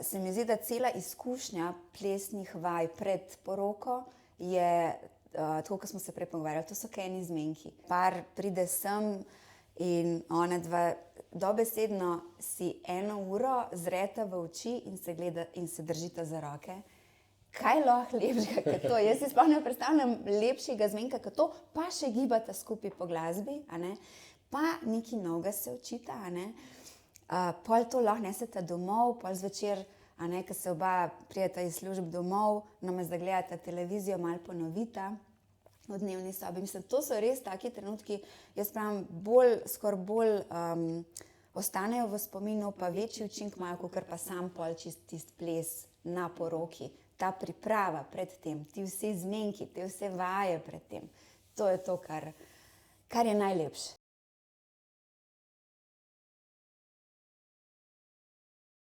Se mi zdi, da cela izkušnja plesnih vaj pred poroko je tako, kot smo se prej pogovarjali, to so kaj eni zmenki. Par pride sem in ona dva dobesedno si 1 uro zreta v oči in se gleda in se držita za roke. Kaj lahko lepšega kot to? Jaz si sploh ne predstavljam lepšega zmenka kot to, pa še gibata skupaj po glasbi, a ne? Pa nekaj novega se učita, a ne? Pol to lahko neseta domov, pol zvečer, a ne, ko se oba prideta iz služb domov, namesto da gledata televizijo, malo ponovita v dnevni sobi. Mislim, to so res taki trenutki, jaz pravim, skoraj bolj ostanejo v spominu, pa večji učinek imajo, kakor pa sam pol tisti ples na poroki. Ta priprava pred tem, ti vsi zmenki, te vse vaje pred tem. To je to, kar je najlepše.